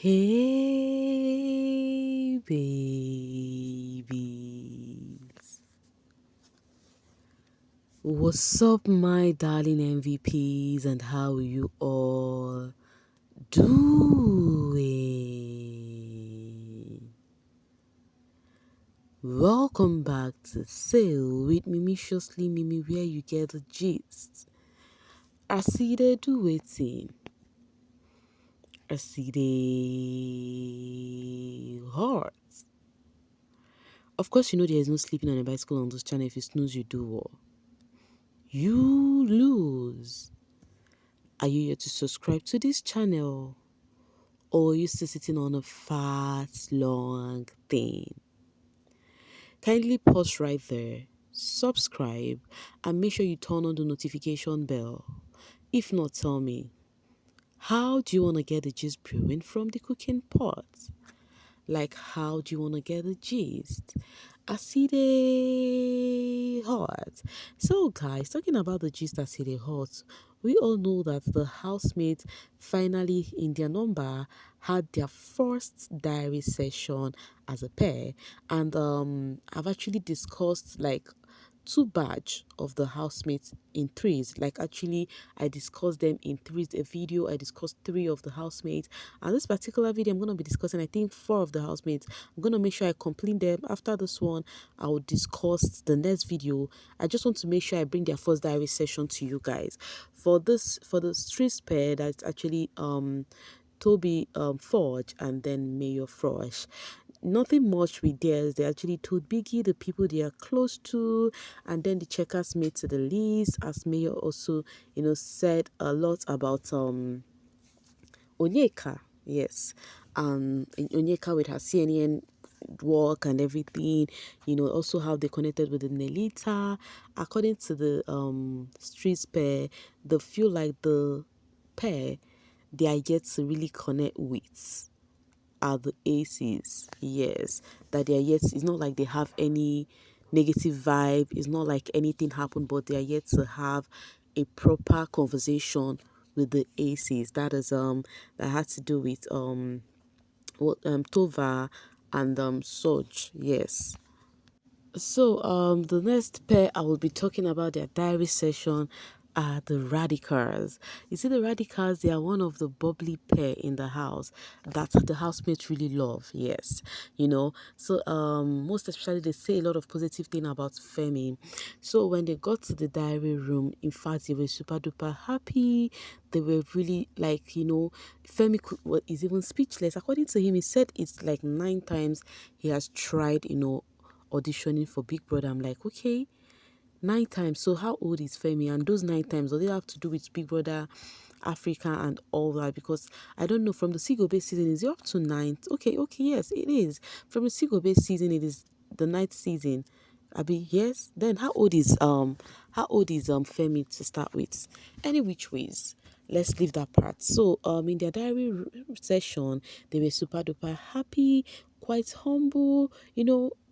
Hey babies, what's up my darling MVPs and how are you all doing? Welcome back to Sail with Mimiciously Mimi where you get the gist. I see they do waiting. I see they hard. Of course, you know there is no sleeping on a bicycle on this channel. If you snooze, you do what? You lose. Are you here to subscribe to this channel? Or are you still sitting on a fat, long thing? Kindly pause right there, subscribe, and make sure you turn on the notification bell. If not, tell me, how do you want to get the gist brewing from the cooking pot? Like, how do you want to get the gist? I see the hot. So, guys, talking about the gist I see the hot, we all know that the housemates finally, in their number, had their first diary session as a pair, and I've actually discussed like two batch of the housemates in threes. Like actually I discussed them in threes. A video I discussed three of the housemates, and this particular video I'm going to be discussing I think four of the housemates. I'm going to make sure I complete them. After this one I will discuss the next video. I just want to make sure I bring their first diary session to you guys. For the Streeze pair, that's actually Toby Forge and then Mayor Frosh. Nothing much with theirs. They actually told Biggie the people they are close to, and then the checkers made to the list. As Mayor also, said a lot about Onyeka. Yes, Onyeka with her CNN work and everything, also how they connected with the Nelita. According to the Streeze pair, they feel like the pair they are yet to really connect with are the aces. Yes, that they are yet, it's not like they have any negative vibe, it's not like anything happened, but they are yet to have a proper conversation with the aces. That is that had to do with Tova and Soj. Yes. So the next pair I will be talking about their diary session are the radicals. You see, the radicals, they are one of the bubbly pair in the house that the housemates really love. Yes, so most especially they say a lot of positive thing about Femi. So when they got to the diary room, in fact they were super duper happy. They were really like, Femi is even speechless. According to him, he said it's like 9 times he has tried, auditioning for Big Brother. I'm like, okay, 9 times. So how old is Femi? And those 9 times, do they have to do with Big Brother Africa and all that? Because I don't know, from the Sigo-based season, is it up to 9th? Okay, yes, it is. From the Sigo-based season, it is the 9th season. Abi, yes. Then how old is Femi to start with? Any which ways, let's leave that part. So in their diary session, they were super duper happy, quite humble.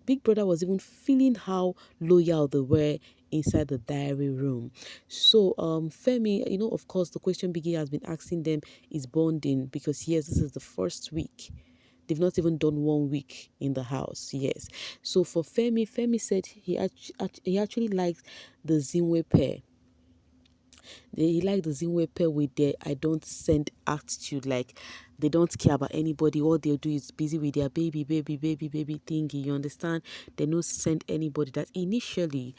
Big Brother was even feeling how loyal they were inside the diary room. So Femi, of course the question Biggie has been asking them is bonding, because yes, this is the first week. They've not even done 1 week in the house. Yes. So for Femi said he actually liked the Zinwe pair. He liked the Zinwe pair with their I don't send attitude. Like they don't care about anybody. All they do is busy with their baby thingy. You understand? They don't send anybody. That initially,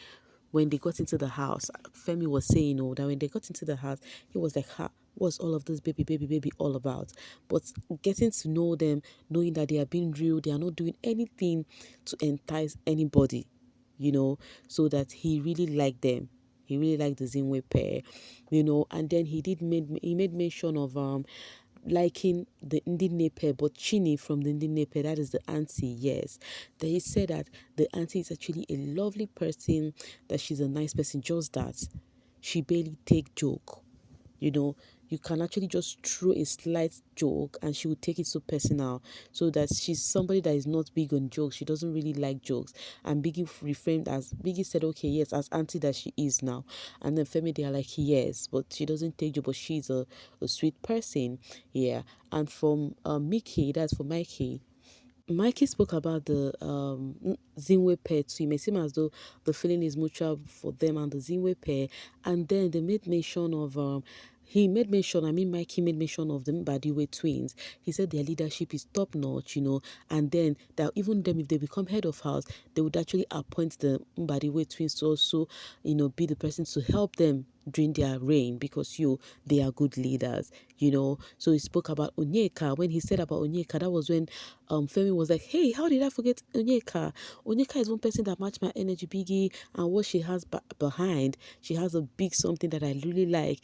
when they got into the house, Femi was saying, that when they got into the house, he was like, what's all of this baby all about? But getting to know them, knowing that they are being real, they are not doing anything to entice anybody, so that he really liked them. He really liked the Zinwe pair, and then he made mention of liking the Ndine pair, but Chini from the Ndine pair, that is the auntie, yes. Then he said that the auntie is actually a lovely person, that she's a nice person, just that she barely take joke. you can actually just throw a slight joke and she would take it so personal. So that she's somebody that is not big on jokes. She doesn't really like jokes. And Biggie said, okay, yes, as auntie that she is now. And then Femi, they are like, yes, but she doesn't take joke, but she's a sweet person. Yeah. And from Mickey, that's for Mikey. Mikey spoke about the Zinwe pair too. It may seem as though the feeling is mutual for them and the Zinwe pair. And then they made mention of Mikey made mention of the Mbadiwe twins. He said their leadership is top notch, and then that even them, if they become head of house, they would actually appoint the Mbadiwe twins to also, be the person to help them during their reign because they are good leaders. So he spoke about Onyeka. When he said about Onyeka, that was when Femi was like, hey, how did I forget Onyeka? Onyeka is one person that matched my energy, Biggie, and what she has behind, she has a big something that I really like.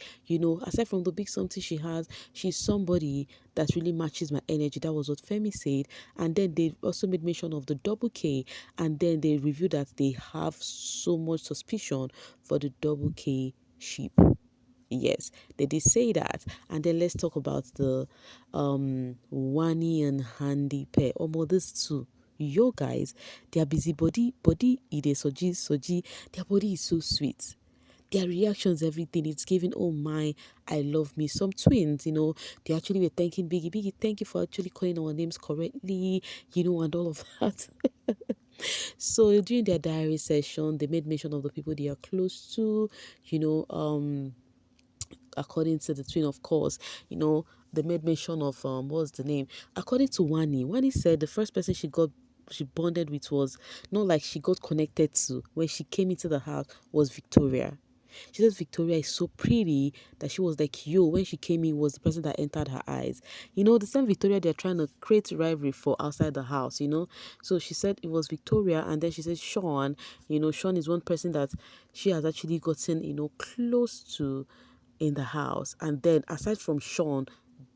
Aside from the big something she has, she's somebody that really matches my energy. That was what Femi said. And then they also made mention of the double K, and then they revealed that they have so much suspicion for the double K sheep. Yes, they did say that. And then let's talk about the Wanni and Handi pair. These two. Yo guys, their body ide soji, their body is so sweet. Their reactions, everything, it's giving, oh my, I love me. Some twins, they actually were thanking Biggie. Biggie, thank you for actually calling our names correctly, and all of that. So during their diary session, they made mention of the people they are close to, according to the twin, of course, they made mention of what's the name? According to Wanni, Wanni said the first person she bonded with was not like she got connected to when she came into the house was Victoria. She says Victoria is so pretty that she was like, yo, when she came in was the person that entered her eyes. The same Victoria they're trying to create rivalry for outside the house. So she said it was Victoria, and then she said Sean. Sean is one person that she has actually gotten, close to in the house. And then aside from Sean,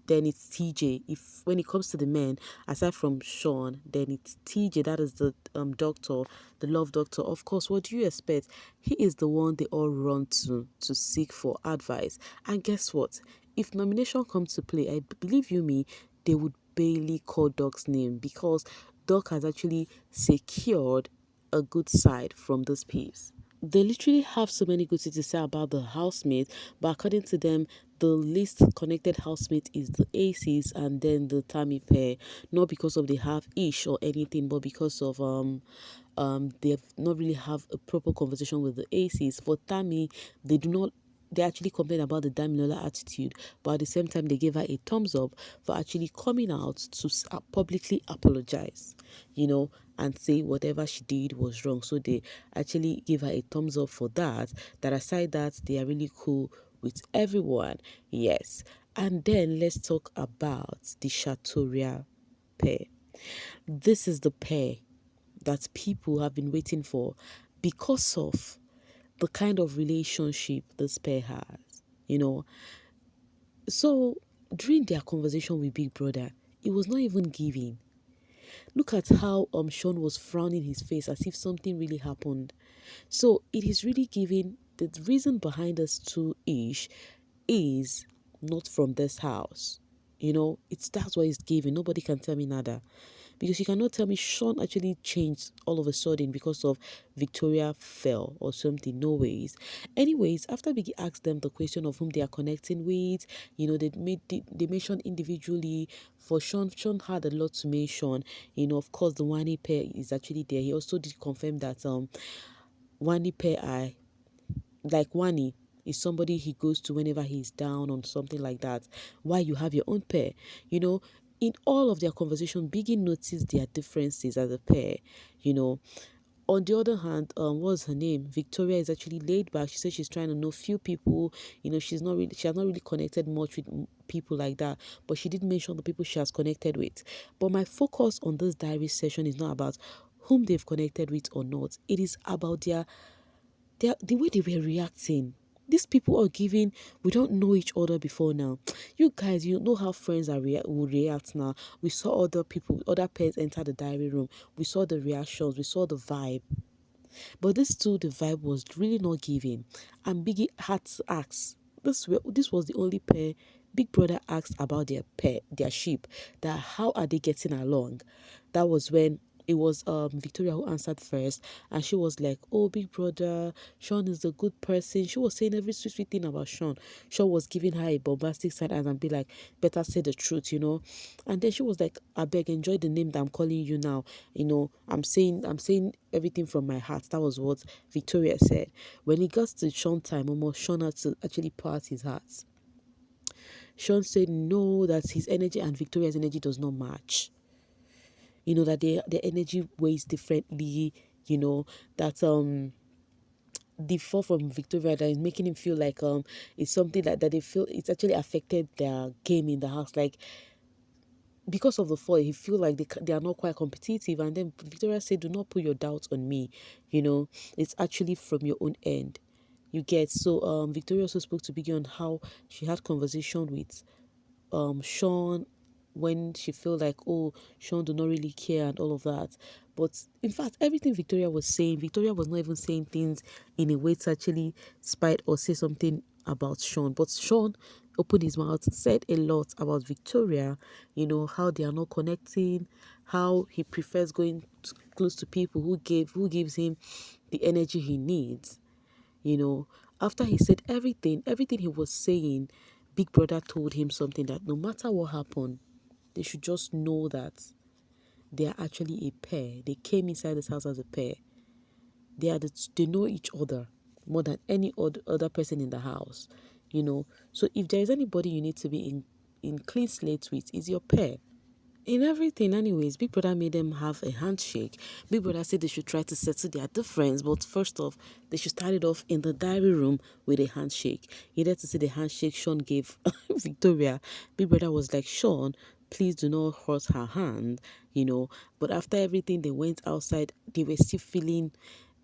then it's TJ. If when it comes to the men, aside from Sean, then it's TJ. That is the doctor, the love doctor. Of course, what do you expect? He is the one they all run to seek for advice. And guess what? If nomination comes to play, I believe you me, they would barely call Doc's name because Doc has actually secured a good side from those peeps. They literally have so many good things to say about the housemate, but according to them, the least connected housemate is the Aces and then the Tammy pair. Not because of they have ish or anything, but because of they've not really have a proper conversation with the Aces. For Tammy, they actually complain about the Damilola attitude, but at the same time they gave her a thumbs up for actually coming out to publicly apologize, and say whatever she did was wrong. So they actually give her a thumbs up for that. That aside that, they are really cool with everyone. Yes. And then let's talk about the Shatoria pair. This is the pair that people have been waiting for because of the kind of relationship this pair has. So during their conversation with Big Brother, it was not even giving. Look at how Sean was frowning his face as if something really happened. So it is really giving the reason behind us two-ish is not from this house. That's what it's giving. Nobody can tell me nada. Because you cannot tell me Sean actually changed all of a sudden because of Victoria fell or something. No ways. Anyways, after Biggie asked them the question of whom they are connecting with, they mentioned individually. For Sean had a lot to mention. Of course, the Wanni pair is actually there. He also did confirm that Wanni pair like Wanni is somebody he goes to whenever he's down on something like that. Why you have your own pair, in all of their conversation, Biggie noticed their differences as a pair, On the other hand, what's her name? Victoria is actually laid back. She said she's trying to know few people. She has not really connected much with people like that. But she did mention the people she has connected with. But my focus on this diary session is not about whom they've connected with or not. It is about the way they were reacting. These people are giving, we don't know each other before now. You guys, you know how friends will react now. We saw other pairs enter the diary room. We saw the reactions. We saw the vibe. But this too, the vibe was really not giving. And Biggie had to ask. This was the only pair Big Brother asked about their pet, their sheep, that how are they getting along. That was when it was Victoria who answered first, and she was like, "Oh, Big Brother, Sean is a good person." She was saying every sweet thing about Sean. Sean was giving her a bombastic side and be like, "Better say the truth, you know." And then she was like, "I beg, enjoy the name that I'm calling you now. You know, I'm saying everything from my heart." That was what Victoria said. When it got to Sean time, almost Sean had to actually part his heart. Sean said no, that his energy and Victoria's energy does not match. You know, that their energy weighs differently, you know, that the fall from Victoria that is making him feel like it's something that they feel it's actually affected their game in the house. Like because of the fall, he feel like they are not quite competitive. And then Victoria said, "Do not put your doubts on me. You know, it's actually from your own end." You get. So Victoria also spoke to Biggie on how she had conversation with Sean when she felt like, oh, Sean do not really care and all of that. But in fact, everything Victoria was saying, Victoria was not even saying things in a way to actually spite or say something about Sean. But Sean opened his mouth, said a lot about Victoria, you know, how they are not connecting, how he prefers going close to people who gives him the energy he needs. You know, after he said everything he was saying, Big Brother told him something, that no matter what happened, they should just know that they are actually a pair. They came inside this house as a pair. They know each other more than any other person in the house. You know, so if there is anybody you need to be in clean slate with, is your pair. In everything, anyways, Big Brother made them have a handshake. Big Brother said they should try to settle their difference, but first off, they should start it off in the diary room with a handshake. He had to see the handshake Sean gave Victoria. Big Brother was like, "Sean, please do not hurt her hand," you know. But after everything, they went outside. They were still feeling.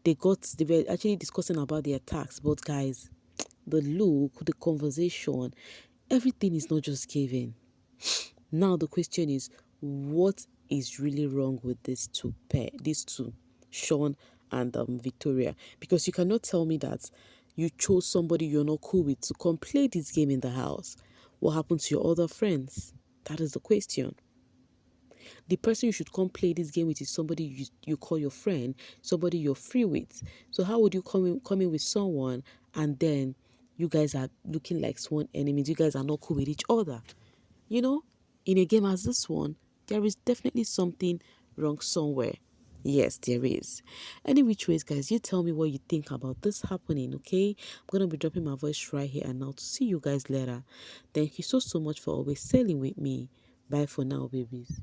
They were actually discussing about the attacks. But guys, the look, the conversation, everything is not just given. Now the question is, what is really wrong with these two, Sean and Victoria? Because you cannot tell me that you chose somebody you're not cool with to come play this game in the house. What happened to your other friends? That is the question. The person you should come play this game with is somebody you call your friend, somebody you're free with. So how would you come in with someone and then you guys are looking like sworn enemies? You guys are not cool with each other. You know, in a game as this one, there is definitely something wrong somewhere. Yes, there is. Any which ways, guys, you tell me what you think about this happening, okay? I'm going to be dropping my voice right here and now to see you guys later. Thank you so much for always sailing with me. Bye for now, babies.